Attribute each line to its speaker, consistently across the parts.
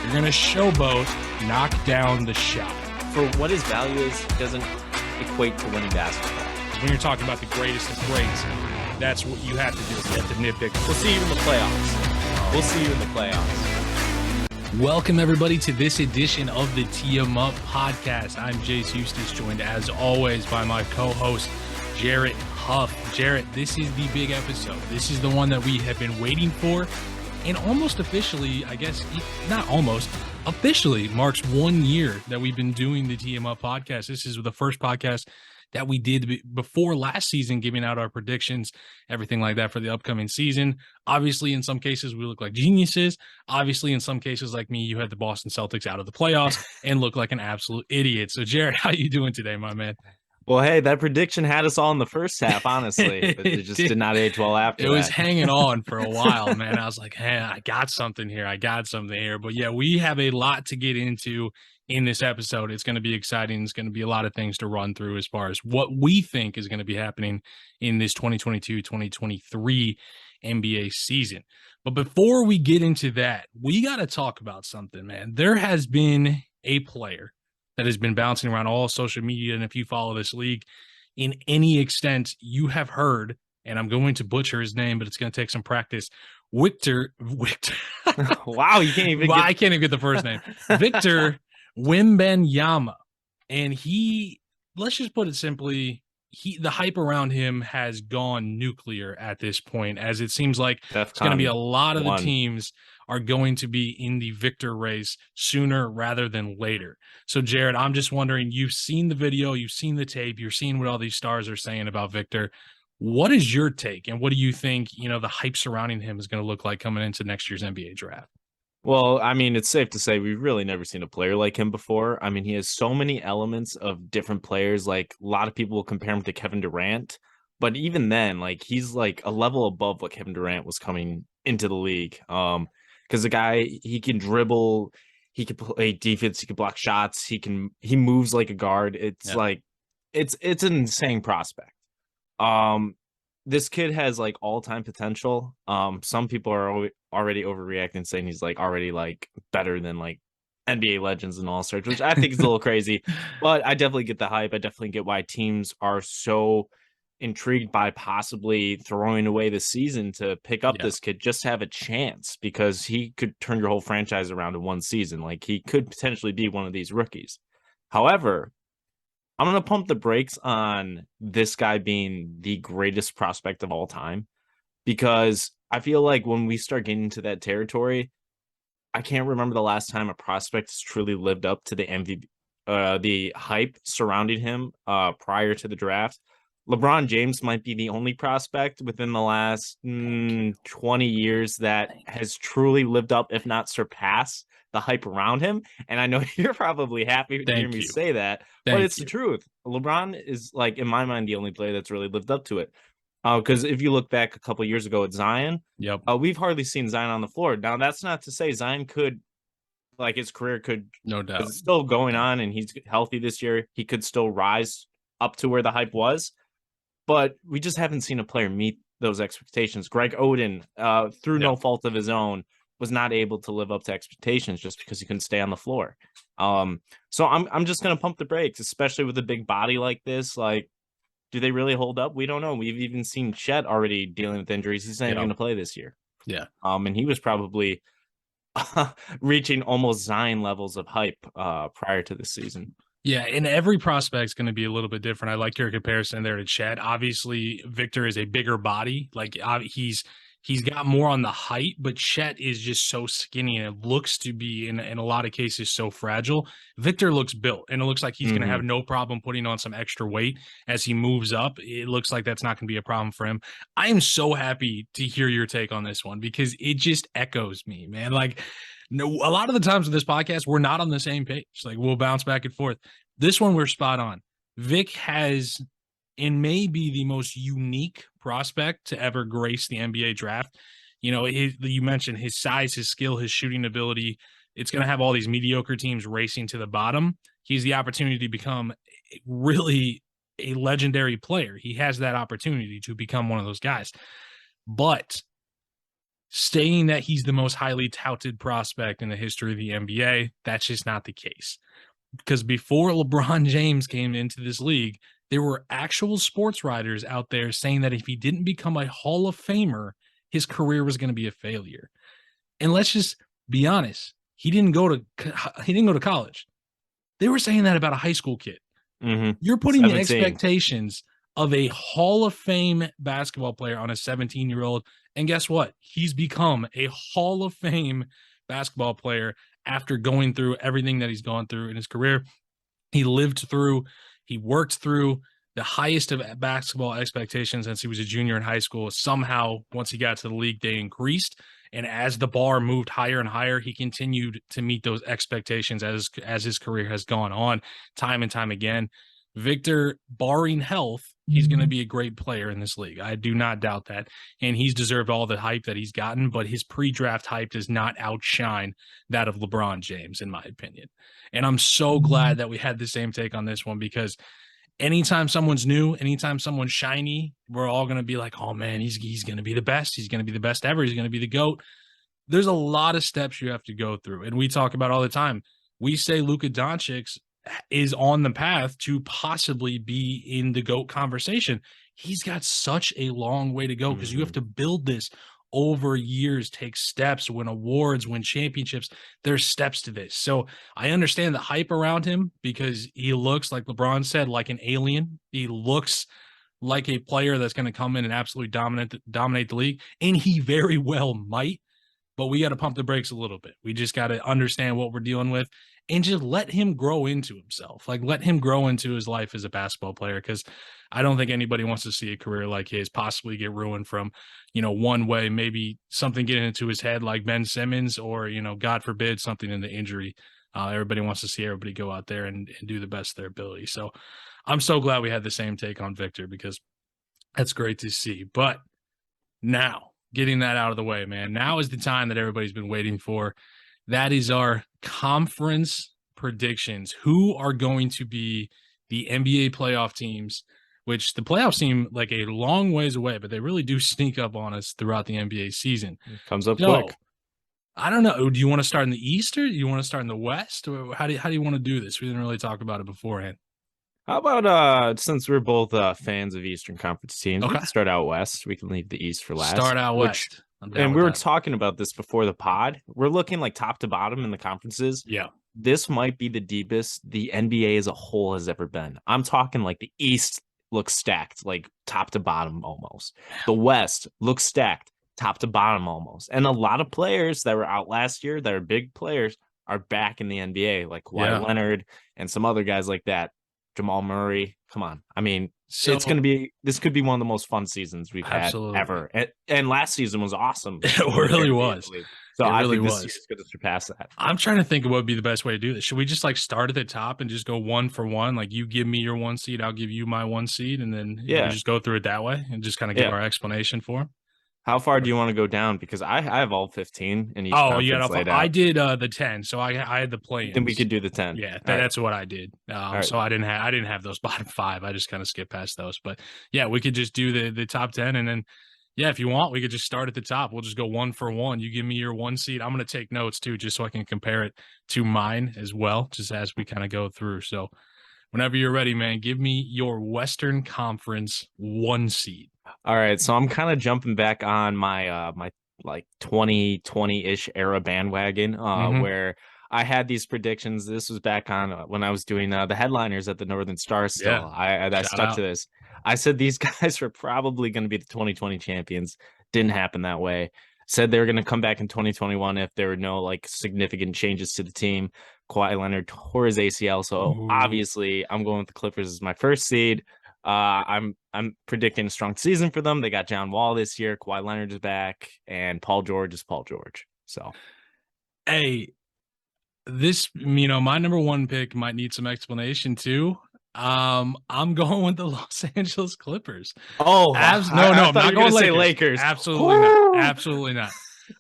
Speaker 1: You're going to showboat, knock down the shot.
Speaker 2: For what his value is, it doesn't equate to winning basketball.
Speaker 1: When you're talking about the greatest of greats, that's what you have to do. You have to nitpick.
Speaker 2: We'll see you in the playoffs. We'll see you in the playoffs.
Speaker 1: Welcome, everybody, to this edition of the Tee 'Em Up podcast. I'm Jace Eustace, joined as always by my co-host, Jarrett Huff. Jarrett, this is the big episode. This is the one that we have been waiting for. And almost officially, I guess, not almost, officially marks 1 year that we've been doing the Tee 'Em Up podcast. This is the first podcast that we did before last season, giving out our predictions, everything like that for the upcoming season. Obviously, in some cases, we look like geniuses. Obviously, in some cases, like me, you had the Boston Celtics out of the playoffs and look like an absolute idiot. So, Jarrett, how you doing today, my man?
Speaker 2: Well, hey, that prediction had us all in the first half, honestly. But it just did not age well after that.
Speaker 1: It was hanging on for a while, man. I was like, hey, I got something here. But yeah, we have a lot to get into in this episode. It's going to be exciting. It's going to be a lot of things to run through as far as what we think is going to be happening in this 2022-2023 NBA season. But before we get into that, we got to talk about something, man. There has been a player that has been bouncing around all social media, and if you follow this league in any extent, you have heard, and I'm going to butcher his name, but it's going to take some practice. Victor.
Speaker 2: Wow, you can't even.
Speaker 1: I can't even get the first name. Victor Wembanyama, and let's just put it simply, the hype around him has gone nuclear at this point, as it seems like it's going to be a lot of the teams are going to be in the Victor race sooner rather than later. So, Jarrett, I'm just wondering, you've seen the video, you've seen the tape, you're seeing what all these stars are saying about Victor. What is your take, and what do you think, the hype surrounding him is going to look like coming into next year's NBA draft?
Speaker 2: Well, I mean, it's safe to say we've really never seen a player like him before. I mean, he has so many elements of different players. Like, a lot of people will compare him to Kevin Durant, but even then, like, he's like a level above what Kevin Durant was coming into the league. Because the guy, he can dribble, he can play defense, he can block shots, he moves like a guard. It's like it's an insane prospect. This kid has like all-time potential. Some people are already overreacting, saying he's like already like better than like NBA legends and all-stars, which I think is a little crazy. But I definitely get the hype. I definitely get why teams are so intrigued by possibly throwing away the season to pick up this kid just to have a chance, because he could turn your whole franchise around in one season. Like, he could potentially be one of these rookies. However, I'm going to pump the brakes on this guy being the greatest prospect of all time, because I feel like when we start getting into that territory, I can't remember the last time a prospect has truly lived up to the MVP, the hype surrounding him prior to the draft. LeBron James might be the only prospect within the last 20 years that has truly lived up, if not surpassed, the hype around him. And I know you're probably happy to hear me say that, but it's the truth. LeBron is, like, in my mind, the only player that's really lived up to it. Because if you look back a couple of years ago at Zion, we've hardly seen Zion on the floor. Now, that's not to say Zion could, like, his career could,
Speaker 1: no doubt,
Speaker 2: it's still going on, and he's healthy this year. He could still rise up to where the hype was. But we just haven't seen a player meet those expectations. Greg Oden, through no fault of his own, was not able to live up to expectations just because he couldn't stay on the floor. So I'm just going to pump the brakes, especially with a big body like this. Like, do they really hold up? We don't know. We've even seen Chet already dealing with injuries. He's not even going to play this year.
Speaker 1: Yeah.
Speaker 2: And he was probably reaching almost Zion levels of hype prior to this season.
Speaker 1: Yeah, and every prospect is going to be a little bit different. I like your comparison there to Chet. Obviously, Victor is a bigger body. Like, he's got more on the height, but Chet is just so skinny, and it looks to be, in a lot of cases, so fragile. Victor looks built, and it looks like he's going to have no problem putting on some extra weight as he moves up. It looks like that's not going to be a problem for him. I am so happy to hear your take on this one, because it just echoes me, man. Like, no, a lot of the times with this podcast, we're not on the same page. Like, we'll bounce back and forth. This one, we're spot on. Vic has, and may be the most unique prospect to ever grace the NBA draft. You mentioned his size, his skill, his shooting ability. It's going to have all these mediocre teams racing to the bottom. He's the opportunity to become really a legendary player. He has that opportunity to become one of those guys. But saying that he's the most highly touted prospect in the history of the NBA. That's just not the case. Because before LeBron James came into this league, there were actual sports writers out there saying that if he didn't become a Hall of Famer, his career was going to be a failure. And let's just be honest, he didn't go to college. They were saying that about a high school kid. You're putting 17. The expectations of a Hall of Fame basketball player on a 17-year-old. And guess what? He's become a Hall of Fame basketball player after going through everything that he's gone through in his career. He worked through the highest of basketball expectations since he was a junior in high school. Somehow, once he got to the league, they increased. And as the bar moved higher and higher, he continued to meet those expectations as his career has gone on time and time again. Victor, barring health, he's going to be a great player in this league. I do not doubt that. And he's deserved all the hype that he's gotten, but his pre-draft hype does not outshine that of LeBron James, in my opinion. And I'm so glad that we had the same take on this one, because anytime someone's new, anytime someone's shiny, we're all going to be like, oh man, he's going to be the best. He's going to be the best ever. He's going to be the GOAT. There's a lot of steps you have to go through. And we talk about all the time. We say Luka Doncic is on the path to possibly be in the GOAT conversation. He's got such a long way to go, because you have to build this over years, take steps, win awards, win championships. There's steps to this. So I understand the hype around him, because he looks, like LeBron said, like an alien. He looks like a player that's going to come in and absolutely dominate the league. And he very well might, but we got to pump the brakes a little bit. We just got to understand what we're dealing with and just let him grow into himself. Like, let him grow into his life as a basketball player, because I don't think anybody wants to see a career like his possibly get ruined from, one way, maybe something getting into his head like Ben Simmons, or, God forbid, something in the injury. Everybody wants to see everybody go out there and do the best of their ability. So I'm so glad we had the same take on Victor, because that's great to see. But now, getting that out of the way, man, now is the time that everybody's been waiting for. That is our conference predictions. Who are going to be the NBA playoff teams, which the playoffs seem like a long ways away, but they really do sneak up on us throughout the NBA season.
Speaker 2: It comes up quick.
Speaker 1: I don't know. Do you want to start in the East, or do you want to start in the West? Or how do you want to do this? We didn't really talk about it beforehand.
Speaker 2: How about since we're both fans of Eastern Conference teams,
Speaker 1: okay,
Speaker 2: we can start out West. We can leave the East for last.
Speaker 1: Start out West.
Speaker 2: And we were talking about this before the pod. We're looking like top to bottom in the conferences.
Speaker 1: Yeah.
Speaker 2: This might be the deepest the NBA as a whole has ever been. I'm talking like the East looks stacked, like top to bottom almost. The West looks stacked, top to bottom almost. And a lot of players that were out last year that are big players are back in the NBA, like Kawhi Leonard and some other guys like that. Jamal Murray. Come on. I mean, this could be one of the most fun seasons we've had ever. And last season was awesome.
Speaker 1: It really was.
Speaker 2: So I think this is going to surpass that.
Speaker 1: I'm trying to think of what would be the best way to do this. Should we just like start at the top and just go one for one? Like, you give me your 1 seed, I'll give you my 1 seed, and then we just go through it that way and just kind of give our explanation for them.
Speaker 2: How far do you want to go down? Because I have all 15 in each conference laid out.
Speaker 1: I did the 10, so I had the play-ins.
Speaker 2: Then we could do the 10.
Speaker 1: Yeah, that's what I did. So I didn't have those bottom 5. I just kind of skipped past those. But yeah, we could just do the top 10, and then if you want, we could just start at the top. We'll just go one for one. You give me your 1 seed. I'm going to take notes too, just so I can compare it to mine as well, just as we kind of go through. So whenever you're ready, man, give me your Western Conference 1 seed.
Speaker 2: All right, so I'm kind of jumping back on my my like 2020-ish era bandwagon, where I had these predictions. This was back on when I was doing the headliners at the Northern Star still. Yeah. I stuck to this. I said these guys were probably going to be the 2020 champions. Didn't happen that way. Said they were going to come back in 2021 if there were no like significant changes to the team. Kawhi Leonard tore his ACL, so obviously I'm going with the Clippers as my first seed. I'm predicting a strong season for them. They got John Wall this year. Kawhi Leonard is back, and Paul George is Paul George. So,
Speaker 1: hey, this my number 1 pick might need some explanation too. I'm going with the Los Angeles Clippers.
Speaker 2: Oh,
Speaker 1: no, I'm not going to
Speaker 2: say Lakers.
Speaker 1: Absolutely not. Absolutely not.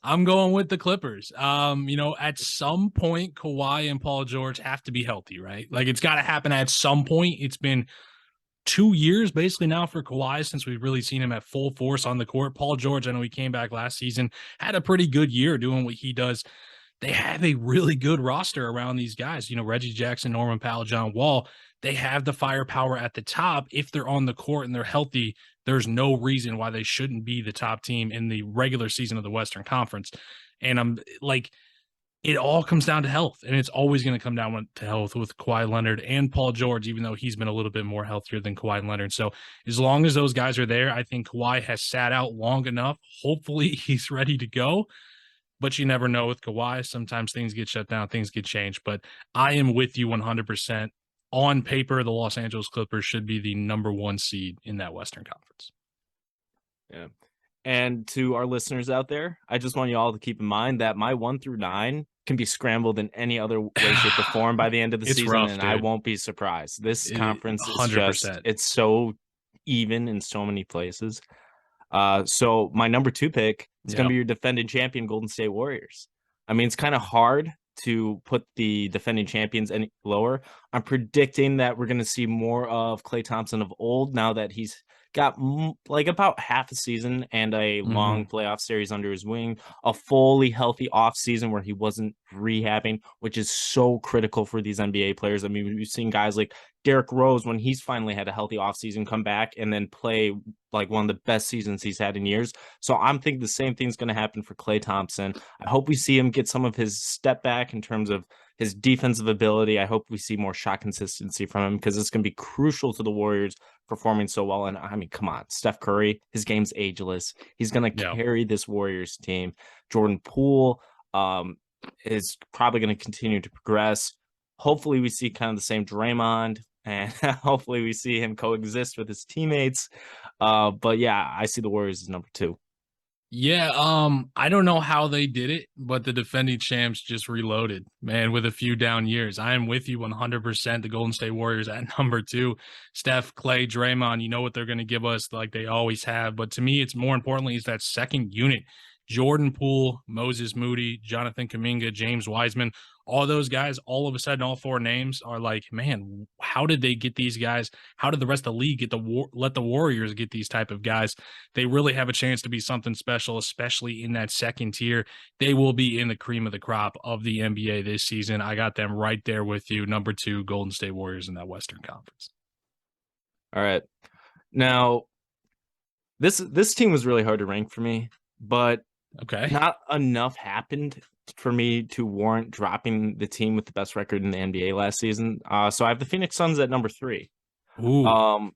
Speaker 1: I'm going with the Clippers. At some point, Kawhi and Paul George have to be healthy, right? Like, it's got to happen at some point. It's been 2 years basically now for Kawhi since we've really seen him at full force on the court. Paul George, I know he came back last season, had a pretty good year doing what he does. They have a really good roster around these guys. Reggie Jackson, Norman Powell, John Wall. They have the firepower at the top. If they're on the court and they're healthy, there's no reason why they shouldn't be the top team in the regular season of the Western Conference. And I'm like, it all comes down to health, and it's always going to come down to health with Kawhi Leonard and Paul George, even though he's been a little bit more healthier than Kawhi Leonard. So as long as those guys are there, I think Kawhi has sat out long enough. Hopefully he's ready to go, but you never know with Kawhi. Sometimes things get shut down, things get changed, but I am with you 100%. On paper, the Los Angeles Clippers should be the number 1 seed in that Western Conference.
Speaker 2: Yeah. And to our listeners out there, I just want you all to keep in mind that my 1 through 9 can be scrambled in any other way, shape, or form by the end of the season,
Speaker 1: rough,
Speaker 2: and
Speaker 1: dude.
Speaker 2: I won't be surprised. This conference is
Speaker 1: 100%.
Speaker 2: it's so even in so many places. So my number 2 pick is going to be your defending champion, Golden State Warriors. I mean, it's kind of hard to put the defending champions any lower. I'm predicting that we're going to see more of Klay Thompson of old now that he's got like about half a season and a long playoff series under his wing, a fully healthy off season where he wasn't rehabbing, which is so critical for these NBA players. I mean, we've seen guys like Derrick Rose, when he's finally had a healthy offseason, come back and then play like one of the best seasons he's had in years. So I'm thinking the same thing's going to happen for Klay Thompson. I hope we see him get some of his step back in terms of his defensive ability. I hope we see more shot consistency from him because it's going to be crucial to the Warriors performing so well. And I mean, come on, Steph Curry, his game's ageless. He's going to carry this Warriors team. Jordan Poole is probably going to continue to progress. Hopefully we see kind of the same Draymond, and hopefully we see him coexist with his teammates. But yeah, I see the Warriors as number 2.
Speaker 1: Yeah, I don't know how they did it, but the defending champs just reloaded, man, with a few down years. I am with you 100%. The Golden State Warriors at number 2. Steph, Klay, Draymond, you know what they're going to give us like they always have. But to me, it's more importantly is that second unit. Jordan Poole, Moses Moody, Jonathan Kuminga, James Wiseman, all those guys, all of a sudden, all 4 names are like, man, how did they get these guys? How did the rest of the league let the Warriors get these type of guys? They really have a chance to be something special, especially in that second tier. They will be in the cream of the crop of the NBA this season. I got them right there with you. Number 2, Golden State Warriors in that Western Conference.
Speaker 2: All right. Now, this team was really hard to rank for me, but not enough happened for me to warrant dropping the team with the best record in the NBA last season. So I have the Phoenix Suns at number 3.
Speaker 1: Ooh.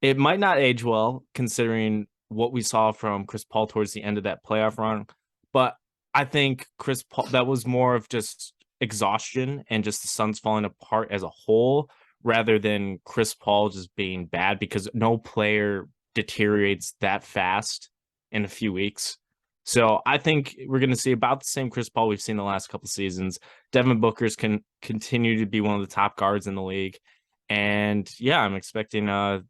Speaker 2: It might not age well considering what we saw from Chris Paul towards the end of that playoff run, but I think Chris Paul, that was more of just exhaustion and just the Suns falling apart as a whole rather than Chris Paul just being bad, because no player deteriorates that fast in a few weeks. So I think we're going to see about the same Chris Paul we've seen the last couple seasons. Devin Booker's can continue to be one of the top guards in the league. And yeah, I'm expecting them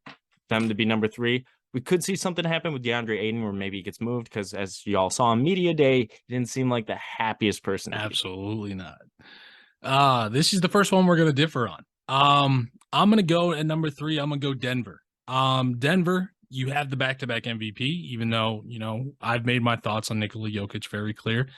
Speaker 2: to be number 3. We could see something happen with DeAndre Ayton where maybe he gets moved because, as you all saw on media day, he didn't seem like the happiest person.
Speaker 1: Absolutely not. This is the first one we're going to differ on. I'm going to go at number 3. I'm going to go Denver. Denver, you have the back-to-back MVP, even though, I've made my thoughts on Nikola Jokic very clear.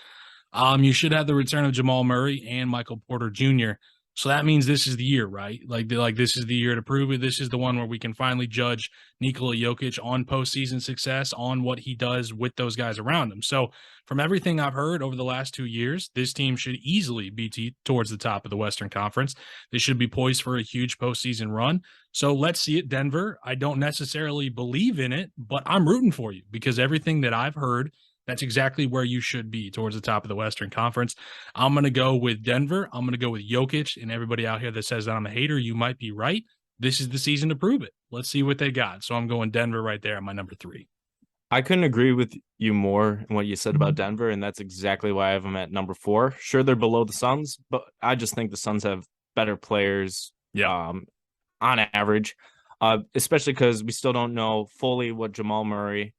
Speaker 1: You should have the return of Jamal Murray and Michael Porter Jr. So that means this is the year, right? Like this is the year to prove it. This is the one where we can finally judge Nikola Jokic on postseason success, on what he does with those guys around him. So from everything I've heard over the last 2 years, this team should easily be towards the top of the Western Conference. They should be poised for a huge postseason run. So let's see it, Denver. I don't necessarily believe in it, but I'm rooting for you because everything that I've heard, that's exactly where you should be, towards the top of the Western Conference. I'm going to go with Denver. I'm going to go with Jokic, and everybody out here that says that I'm a hater, you might be right. This is the season to prove it. Let's see what they got. So I'm going Denver right there at my number 3.
Speaker 2: I couldn't agree with you more in what you said about Denver, and that's exactly why I have them at number 4. Sure, they're below the Suns, but I just think the Suns have better players on average, especially because we still don't know fully what Jamal Murray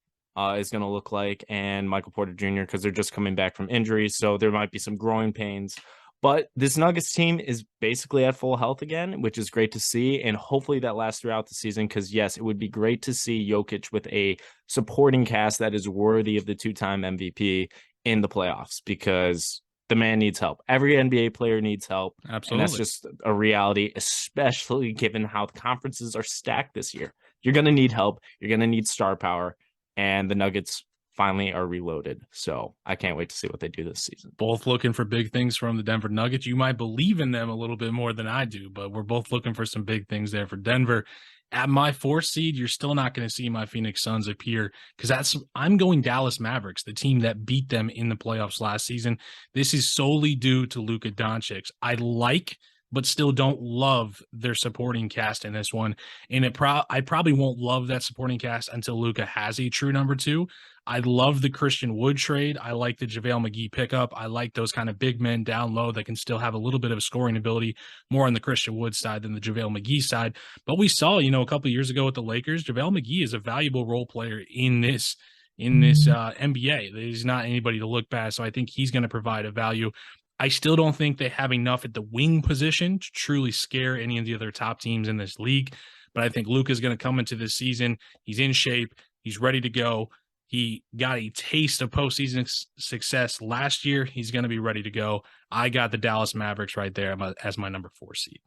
Speaker 2: is going to look like and Michael Porter Jr. because they're just coming back from injuries. So there might be some growing pains. But this Nuggets team is basically at full health again, which is great to see. And hopefully that lasts throughout the season. Because, yes, it would be great to see Jokic with a supporting cast that is worthy of the 2-time MVP in the playoffs, because the man needs help. Every NBA player needs help. And that's
Speaker 1: Absolutely.
Speaker 2: just a reality, especially given how the conferences are stacked this year. You're going to need help. You're going to need star power. And the Nuggets finally are reloaded. So I can't wait to see what they do this season.
Speaker 1: Both looking for big things from the Denver Nuggets. You might believe in them a little bit more than I do, but we're both looking for some big things there for Denver. At my 4th seed, you're still not going to see my Phoenix Suns appear, because I'm going Dallas Mavericks, the team that beat them in the playoffs last season. This is solely due to Luka Doncic. I like, but still don't love their supporting cast in this one. And I probably won't love that supporting cast until Luka has a true number 2. I love the Christian Wood trade. I like the JaVale McGee pickup. I like those kind of big men down low that can still have a little bit of a scoring ability, more on the Christian Wood side than the JaVale McGee side. But we saw, a couple of years ago with the Lakers, JaVale McGee is a valuable role player in this NBA. He's not anybody to look past, so I think he's going to provide a value. I still don't think they have enough at the wing position to truly scare any of the other top teams in this league. But I think Luka's going to come into this season. He's in shape. He's ready to go. He got a taste of postseason success last year. He's going to be ready to go. I got the Dallas Mavericks right there as my number 4 seed.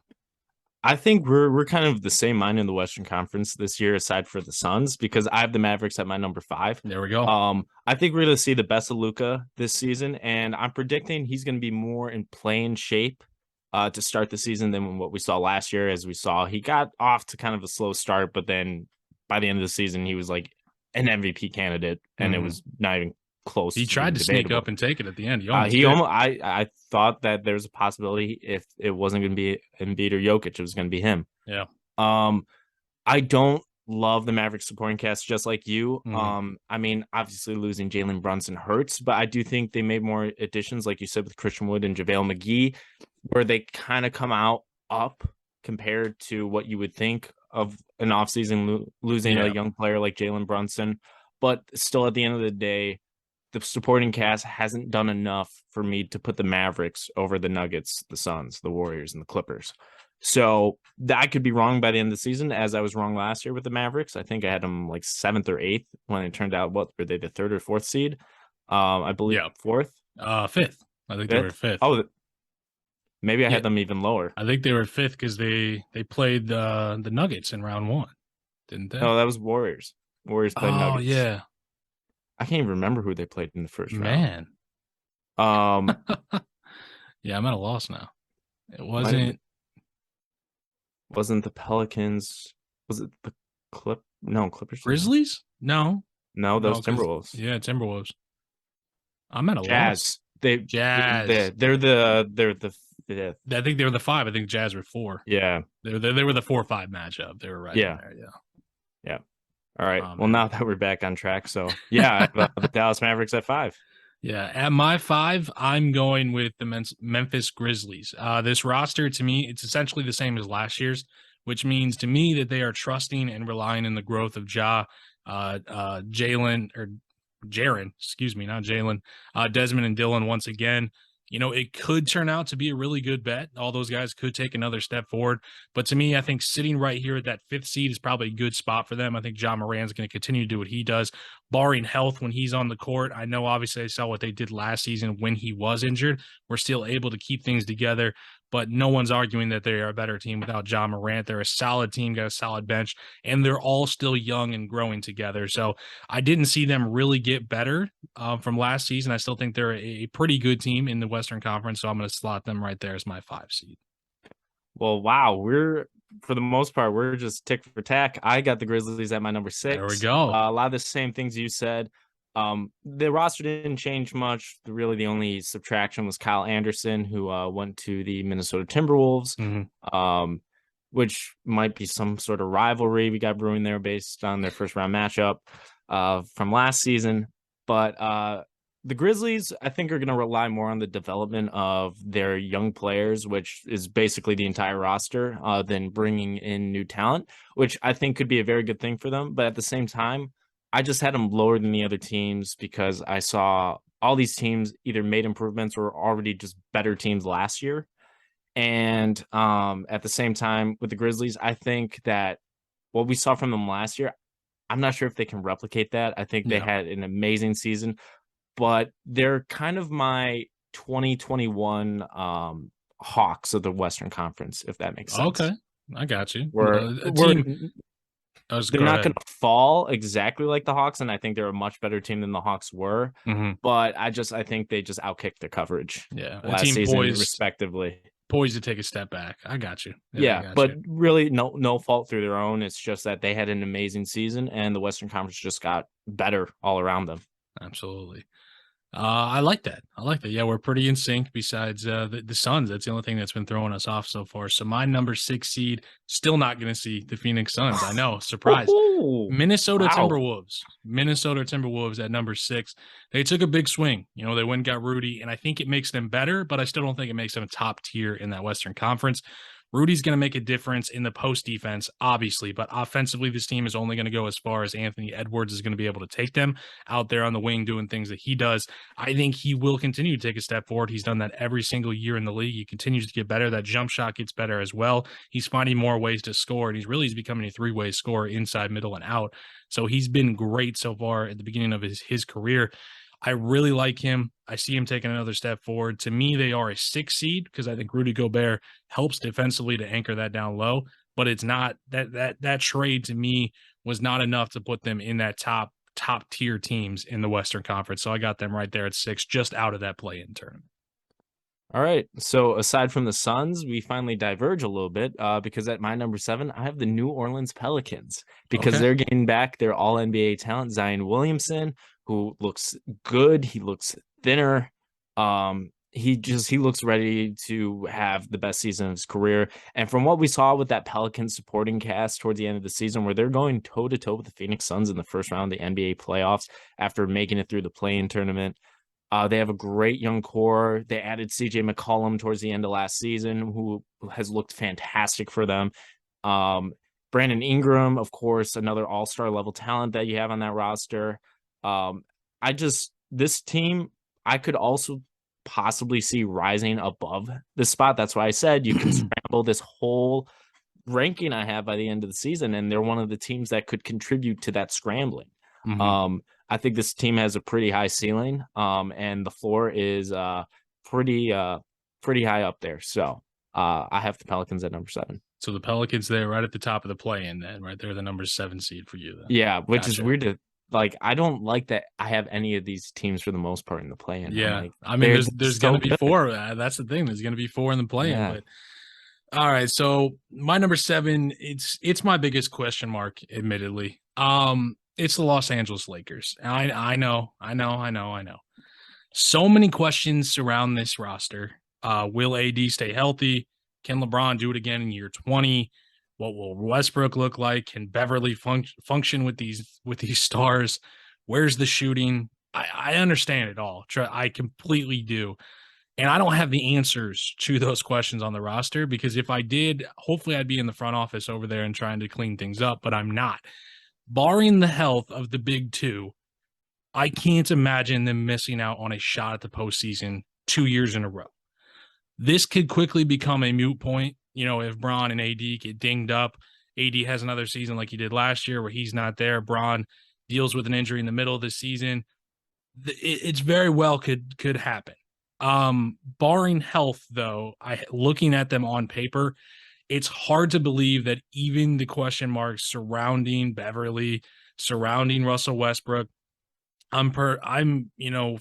Speaker 2: I think we're kind of the same mind in the Western Conference this year, aside for the Suns, because I have the Mavericks at my number 5.
Speaker 1: There we go.
Speaker 2: I think we're going to see the best of Luka this season, and I'm predicting he's going to be more in playing shape to start the season than what we saw last year. As we saw, he got off to kind of a slow start, but then by the end of the season, he was like an MVP candidate, and it was not even close.
Speaker 1: He tried to sneak up and take it at the end.
Speaker 2: I thought that there was a possibility if it wasn't going to be Embiid or Jokic, it was going to be him.
Speaker 1: Yeah.
Speaker 2: I don't love the Mavericks supporting cast, just like you.
Speaker 1: Mm-hmm.
Speaker 2: I mean, obviously losing Jalen Brunson hurts, but I do think they made more additions, like you said, with Christian Wood and JaVale McGee, where they kind of come out up compared to what you would think of an offseason losing a young player like Jalen Brunson. But still, at the end of the day, the supporting cast hasn't done enough for me to put the Mavericks over the Nuggets, the Suns, the Warriors, and the Clippers. So I could be wrong by the end of the season, as I was wrong last year with the Mavericks. I think I had them like 7th or 8th when it turned out, what were they, the 3rd or 4th seed? I believe 4th.
Speaker 1: 5th. I think 5th? They were 5th.
Speaker 2: Oh, maybe I had them even lower.
Speaker 1: I think they were 5th because they played the Nuggets in round 1, didn't they?
Speaker 2: No, that was Warriors. Warriors played Nuggets.
Speaker 1: Oh, yeah.
Speaker 2: I can't even remember who they played in the first round.
Speaker 1: Man. Yeah, I'm at a loss now. It
Speaker 2: wasn't the Pelicans. Was it the Clippers?
Speaker 1: Grizzlies? No,
Speaker 2: those Timberwolves.
Speaker 1: Yeah, Timberwolves. I'm at a
Speaker 2: Jazz.
Speaker 1: loss. Jazz.
Speaker 2: They're the 5th.
Speaker 1: I think they were the 5. I think Jazz were 4.
Speaker 2: Yeah.
Speaker 1: They were the 4-5 matchup. They were right in there.
Speaker 2: Yeah. All right. Well, now that we're back on track, so yeah, the Dallas Mavericks at 5.
Speaker 1: Yeah, at my 5, I'm going with the Memphis Grizzlies. This roster, to me, it's essentially the same as last year's, which means to me that they are trusting and relying on the growth of Jalen, or Jaren, excuse me, not Jalen, Desmond and Dylan once again. It could turn out to be a really good bet. All those guys could take another step forward. But to me, I think sitting right here at that 5th seed is probably a good spot for them. I think Ja Morant's going to continue to do what he does, barring health when he's on the court. I know, obviously, I saw what they did last season when he was injured. We're still able to keep things together, but no one's arguing that they are a better team without Ja Morant. They're a solid team, got a solid bench, and they're all still young and growing together. So I didn't see them really get better from last season. I still think they're a pretty good team in the Western Conference, so I'm going to slot them right there as my 5 seed.
Speaker 2: Well, wow, for the most part, we're just tick for tack. I got the Grizzlies at my number 6.
Speaker 1: There we go.
Speaker 2: A lot of the same things you said. The roster didn't change much. Really, the only subtraction was Kyle Anderson, who went to the Minnesota Timberwolves, which might be some sort of rivalry we got brewing there based on their first round matchup from last season. But the Grizzlies, I think, are going to rely more on the development of their young players, which is basically the entire roster, than bringing in new talent, which I think could be a very good thing for them. But at the same time, I just had them lower than the other teams because I saw all these teams either made improvements or already just better teams last year. And at the same time with the Grizzlies, I think that what we saw from them last year, I'm not sure if they can replicate that. I think they
Speaker 1: Yeah.
Speaker 2: had an amazing season, but they're kind of my 2021 Hawks of the Western Conference, if that makes sense.
Speaker 1: Okay. I got you.
Speaker 2: We're
Speaker 1: A
Speaker 2: we're
Speaker 1: team. I was
Speaker 2: they're
Speaker 1: go
Speaker 2: not going
Speaker 1: ahead.
Speaker 2: to fall exactly like the Hawks, and I think they're a much better team than the Hawks were.
Speaker 1: Hmm.
Speaker 2: But I think they just outkicked their coverage
Speaker 1: Yeah. A
Speaker 2: last
Speaker 1: team
Speaker 2: season,
Speaker 1: poised
Speaker 2: respectively.
Speaker 1: poised to take a step back. I got you. Yeah, I
Speaker 2: Yeah,
Speaker 1: got
Speaker 2: but
Speaker 1: you.
Speaker 2: really no fault through their own. It's just that they had an amazing season, and the Western Conference just got better all around them.
Speaker 1: Absolutely. I like that. I like that. Yeah, we're pretty in sync. Besides the Suns, that's the only thing that's been throwing us off so far. So my number 6 seed, still not going to see the Phoenix Suns. I know, surprise.
Speaker 2: Oh,
Speaker 1: Minnesota
Speaker 2: wow.
Speaker 1: Timberwolves. Minnesota Timberwolves at number 6. They took a big swing. You know, they went and got Rudy, and I think it makes them better, but I still don't think it makes them a top tier in that Western Conference. Rudy's going to make a difference in the post defense, obviously, but offensively, this team is only going to go as far as Anthony Edwards is going to be able to take them out there on the wing doing things that he does. I think he will continue to take a step forward. He's done that every single year in the league. He continues to get better. That jump shot gets better as well. He's finding more ways to score, and he's becoming a three-way scorer inside, middle, and out. So he's been great so far at the beginning of his career. I really like him. I see him taking another step forward. To me, they are a 6 seed because I think Rudy Gobert helps defensively to anchor that down low. But it's not that trade to me was not enough to put them in that top tier teams in the Western Conference. So I got them right there at 6, just out of that play-in tournament.
Speaker 2: All right. So aside from the Suns, we finally diverge a little bit because at my number 7, I have the New Orleans Pelicans because
Speaker 1: Okay.
Speaker 2: they're getting back their All NBA talent, Zion Williamson, who looks good. He looks thinner. He looks ready to have the best season of his career. And from what we saw with that Pelicans supporting cast towards the end of the season, where they're going toe to toe with the Phoenix Suns in the first round of the NBA playoffs after making it through the play-in tournament. They have a great young core. They added CJ McCollum towards the end of last season, who has looked fantastic for them. Brandon Ingram, of course, another all-star level talent that you have on that roster. This team, I could also possibly see rising above this spot. That's why I said you can scramble this whole ranking I have by the end of the season, and they're one of the teams that could contribute to that scrambling.
Speaker 1: Mm-hmm.
Speaker 2: I think this team has a pretty high ceiling, and the floor is pretty high up there. So I have the Pelicans at number 7.
Speaker 1: So the Pelicans there right at the top of the play-in then, right? They're the number 7 seed for you then.
Speaker 2: Yeah, which is
Speaker 1: Gotcha.
Speaker 2: weird to like. I don't like that I have any of these teams for the most part in the play-in. I'm
Speaker 1: Yeah.
Speaker 2: like,
Speaker 1: I mean,
Speaker 2: they're
Speaker 1: there's
Speaker 2: so
Speaker 1: gonna be
Speaker 2: good.
Speaker 1: 4. That's the thing. There's gonna be 4 in the play-in,
Speaker 2: Yeah.
Speaker 1: but all right. So my number 7, it's my biggest question mark, admittedly. It's the Los Angeles Lakers. I know. So many questions surround this roster. Will AD stay healthy? Can LeBron do it again in year 20? What will Westbrook look like? Can Beverly function with these stars? Where's the shooting? I understand it all. I completely do. And I don't have the answers to those questions on the roster because if I did, hopefully I'd be in the front office over there and trying to clean things up, but I'm not. Barring the health of the big two, I can't imagine them missing out on a shot at the postseason 2 years in a row. This could quickly become a moot point. You know, if Bron and AD get dinged up, AD has another season like he did last year where he's not there. Bron deals with an injury in the middle of the season. It's very well could happen. Barring health, though, looking at them on paper, it's hard to believe that even the question marks surrounding Beverly, surrounding Russell Westbrook, I'm for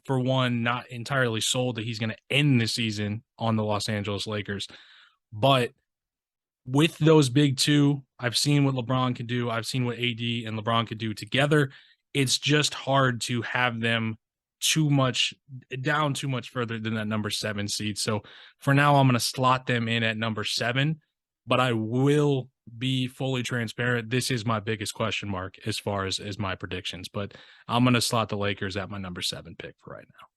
Speaker 1: one not entirely sold that he's going to end the season on the Los Angeles Lakers, but with those big two, I've seen what LeBron can do. I've seen what AD and LeBron could do together. It's just hard to have them too much further than that number 7 seed. So for now, I'm going to slot them in at number 7, but I will be fully transparent. This is my biggest question mark as far as my predictions, but I'm going to slot the Lakers at my number 7 pick for right now.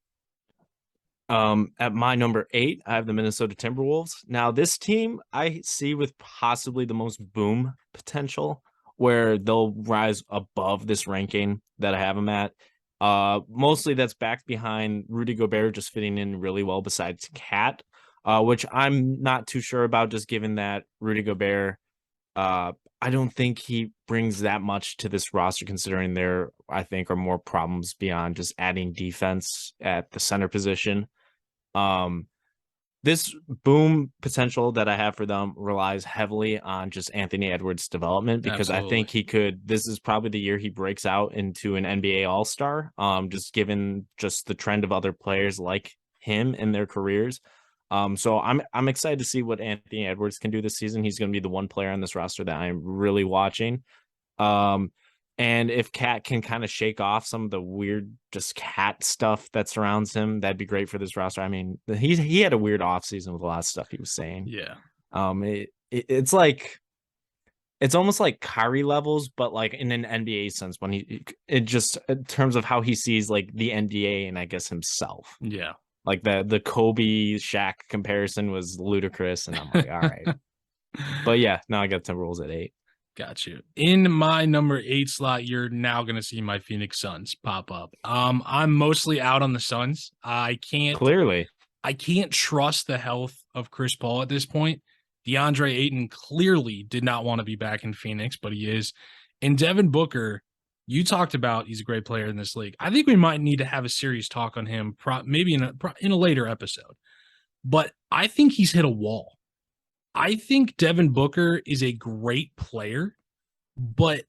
Speaker 2: At my number 8, I have the Minnesota Timberwolves. Now, this team I see with possibly the most boom potential where they'll rise above this ranking that I have him at. Mostly that's backed behind Rudy Gobert just fitting in really well besides Cat, which I'm not too sure about, just given that Rudy Gobert, I don't think he brings that much to this roster, considering there, I think, are more problems beyond just adding defense at the center position. Um, this boom potential that I have for them relies heavily on just Anthony Edwards' development, because I
Speaker 1: Absolutely.
Speaker 2: think he could. This is probably the year he breaks out into an NBA All Star. Just given just the trend of other players like him in their careers. So I'm excited to see what Anthony Edwards can do this season. He's going to be the one player on this roster that I'm really watching. Um, and if Cat can kind of shake off some of the weird just cat stuff that surrounds him, that'd be great for this roster. I mean, he had a weird offseason with a lot of stuff he was saying.
Speaker 1: Yeah.
Speaker 2: It's like it's almost like Kyrie levels, but like in an NBA sense, when it just in terms of how he sees like the NBA and I guess himself.
Speaker 1: Yeah.
Speaker 2: Like the Kobe Shaq comparison was ludicrous, and I'm like, all right. But yeah, now I got Timberwolves at 8.
Speaker 1: Got you. In my number 8 slot, you're now going to see my Phoenix Suns pop up. I'm mostly out on the Suns.
Speaker 2: Clearly.
Speaker 1: I can't trust the health of Chris Paul at this point. DeAndre Ayton clearly did not want to be back in Phoenix, but he is. And Devin Booker, you talked about he's a great player in this league. I think we might need to have a serious talk on him, maybe in a later episode. But I think he's hit a wall. I think Devin Booker is a great player, but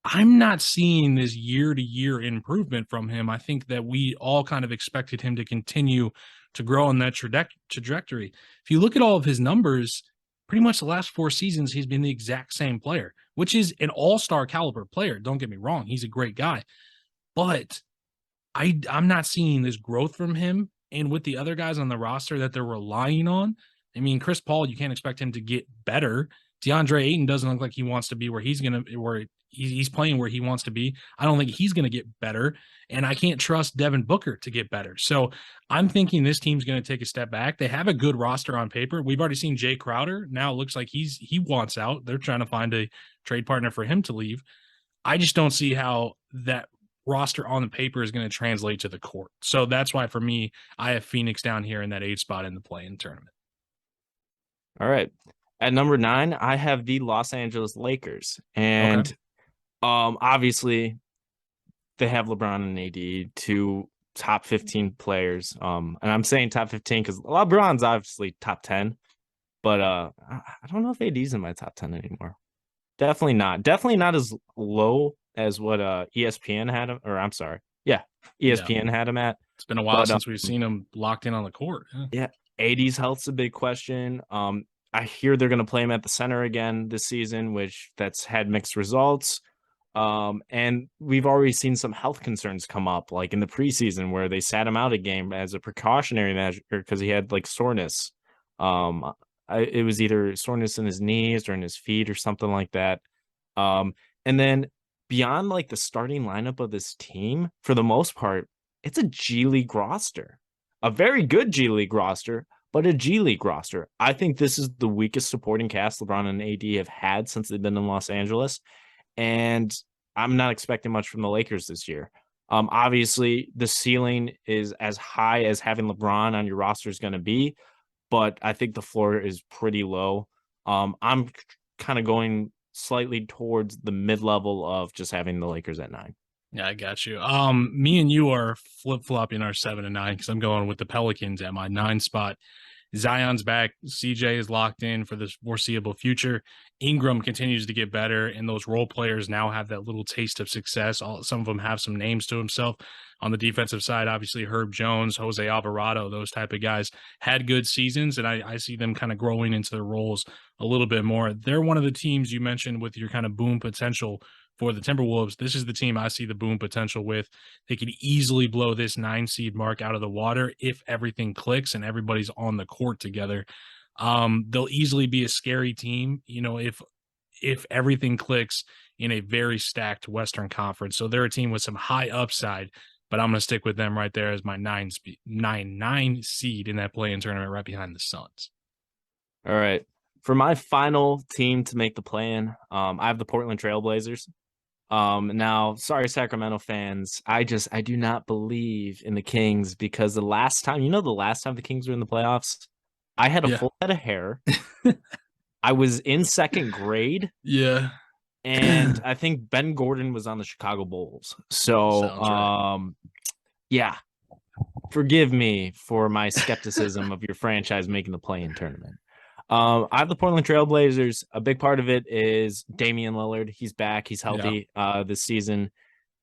Speaker 1: I'm not seeing this year to year improvement from him. I think that we all kind of expected him to continue to grow on that trajectory. If you look at all of his numbers, pretty much the last 4 seasons, he's been the exact same player, which is an all-star caliber player. Don't get me wrong. He's a great guy, but I'm not seeing this growth from him. And with the other guys on the roster that they're relying on, I mean, Chris Paul, you can't expect him to get better. DeAndre Ayton doesn't look like he wants to be where he's playing where he wants to be. I don't think he's going to get better, and I can't trust Devin Booker to get better. So I'm thinking this team's going to take a step back. They have a good roster on paper. We've already seen Jay Crowder. Now it looks like he wants out. They're trying to find a trade partner for him to leave. I just don't see how that roster on the paper is going to translate to the court. So that's why for me, I have Phoenix down here in that 8 spot in the play-in tournament.
Speaker 2: All right. At number 9, I have the Los Angeles Lakers. And
Speaker 1: Okay.
Speaker 2: Obviously they have LeBron and AD, 2 top 15 players. And I'm saying top 15 because LeBron's obviously top 10, but I don't know if AD's in my top 10 anymore. Definitely not. Definitely not as low as what ESPN had him, or I'm sorry. Yeah, ESPN had him at.
Speaker 1: It's been a while
Speaker 2: But
Speaker 1: since we've seen him locked in on the court.
Speaker 2: yeah, AD's health's a big question. I hear they're going to play him at the center again this season, which that's had mixed results. And we've already seen some health concerns come up, like in the preseason where they sat him out a game as a precautionary measure because he had like soreness. It was either soreness in his knees or in his feet or something like that. And then beyond like the starting lineup of this team, for the most part, it's a G League roster, a very good G League roster, but a G League roster. I think this is the weakest supporting cast LeBron and AD have had since they've been in Los Angeles. And I'm not expecting much from the Lakers this year. Obviously, the ceiling is as high as having LeBron on your roster is going to be, but I think the floor is pretty low. I'm kind of going slightly towards the mid-level of just having the Lakers at 9.
Speaker 1: Yeah, I got you. Me and you are flip-flopping our 7 and 9 because I'm going with the Pelicans at my 9 spot. Zion's back. CJ is locked in for the foreseeable future. Ingram continues to get better, and those role players now have that little taste of success. Some of them have some names to himself. On the defensive side, obviously Herb Jones, Jose Alvarado, those type of guys had good seasons, and I see them kind of growing into their roles a little bit more. They're one of the teams you mentioned with your kind of boom potential for the Timberwolves. This is the team I see the boom potential with. They could easily blow this 9 seed mark out of the water if everything clicks and everybody's on the court together. They'll easily be a scary team, if everything clicks in a very stacked Western Conference. So they're a team with some high upside, but I'm going to stick with them right there as my 9 seed in that play-in tournament right behind the Suns.
Speaker 2: All right. For my final team to make the play-in, I have the Portland Trailblazers. Now, sorry, Sacramento fans, I do not believe in the Kings because the last time the Kings were in the playoffs, I had a
Speaker 1: Yeah.
Speaker 2: full head of hair. I was in second grade.
Speaker 1: Yeah.
Speaker 2: And I think Ben Gordon was on the Chicago Bulls. So,
Speaker 1: Sounds right.
Speaker 2: Yeah, forgive me for my skepticism of your franchise making the play-in tournament. I have the Portland Trailblazers. A big part of it is Damian Lillard. He's back. He's healthy this season.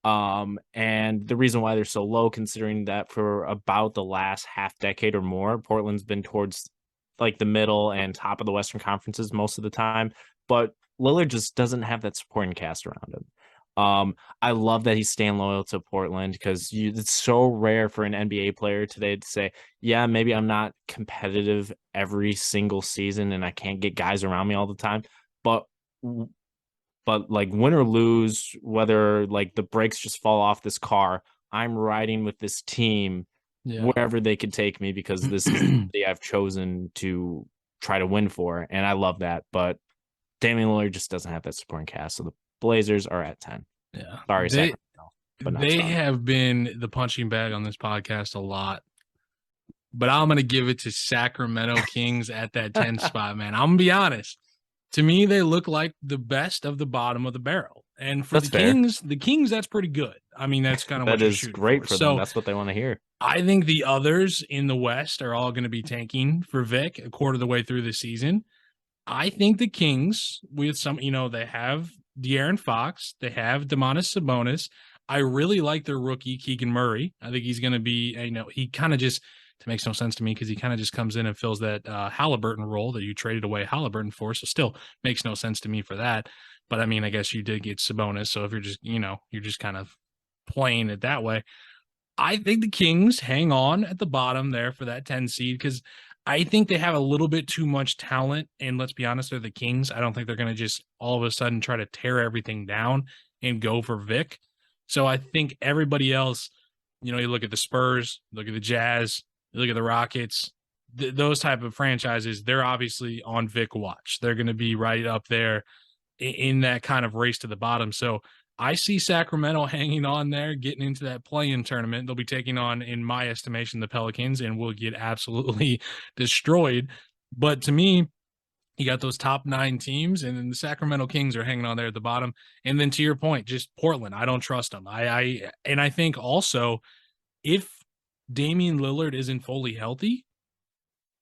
Speaker 2: And the reason why they're so low, considering that for about the last half decade or more, Portland's been towards like the middle and top of the Western Conferences most of the time. But Lillard just doesn't have that supporting cast around him. I love that he's staying loyal to Portland because it's so rare for an NBA player today to say, yeah, maybe I'm not competitive every single season and I can't get guys around me all the time. But like win or lose, whether like the brakes just fall off this car, I'm riding with this team wherever they could take me because this is the I've chosen to try to win for. And I love that. But Damian Lillard just doesn't have that supporting cast. So the Blazers are at 10.
Speaker 1: Yeah.
Speaker 2: Sorry, Sacramento.
Speaker 1: They have been the punching bag on this podcast a lot. But I'm going to give it to Sacramento Kings at that 10 spot, man. I'm going to be honest. To me, they look like the best of the bottom of the barrel. And for
Speaker 2: That's
Speaker 1: the Kings, that's pretty good. I mean, that's kind of what you're shooting
Speaker 2: great for them.
Speaker 1: So
Speaker 2: that's what they want to hear.
Speaker 1: I think the others in the West are all going to be tanking for Vic a quarter of the way through the season. I think the Kings, with some, they have De'Aaron Fox, they have Domantas Sabonis. I really like their rookie, Keegan Murray. I think he's going to be, he kind of just, it makes no sense to me because he kind of just comes in and fills that Halliburton role that you traded away Halliburton for. So still makes no sense to me for that. But I mean, I guess you did get Sabonis. So if you're just, you're just kind of playing it that way. I think the Kings hang on at the bottom there for that 10 seed because I think they have a little bit too much talent. And let's be honest, they're the Kings. I don't think they're going to just all of a sudden try to tear everything down and go for Vic. So I think everybody else, you look at the Spurs, look at the Jazz, you look at the Rockets, those type of franchises, they're obviously on Vic watch. They're going to be right up there in that kind of race to the bottom. So I see Sacramento hanging on there, getting into that play-in tournament. They'll be taking on, in my estimation, the Pelicans and will get absolutely destroyed. But to me, you got those top 9 teams, and then the Sacramento Kings are hanging on there at the bottom. And then to your point, just Portland, I don't trust them. I think also if Damian Lillard isn't fully healthy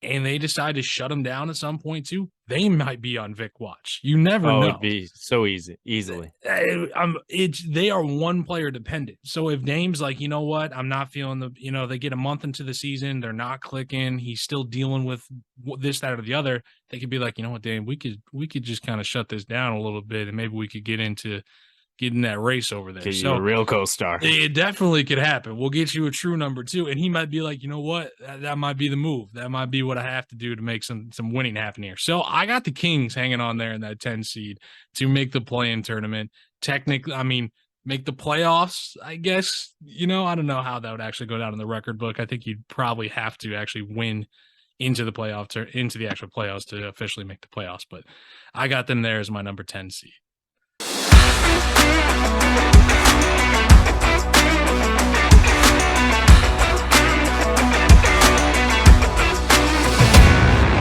Speaker 1: and they decide to shut him down at some point too, they might be on Vic watch. You never know.
Speaker 2: It'd be so easily.
Speaker 1: They are one player dependent. So if Dame's like, you know what, I'm not feeling they get a month into the season, they're not clicking, he's still dealing with this, that, or the other, they could be like, you know what, Dame, we could just kind of shut this down a little bit and maybe we could get into getting that race over there.
Speaker 2: So a real co-star.
Speaker 1: It definitely could happen. We'll get you a true number 2. And he might be like, you know what? That might be the move. That might be what I have to do to make some winning happen here. So I got the Kings hanging on there in that 10 seed to make the play-in tournament. Technically, I mean, make the playoffs, I guess. I don't know how that would actually go down in the record book. I think you'd probably have to actually win into the playoffs or into the actual playoffs to officially make the playoffs. But I got them there as my number 10 seed.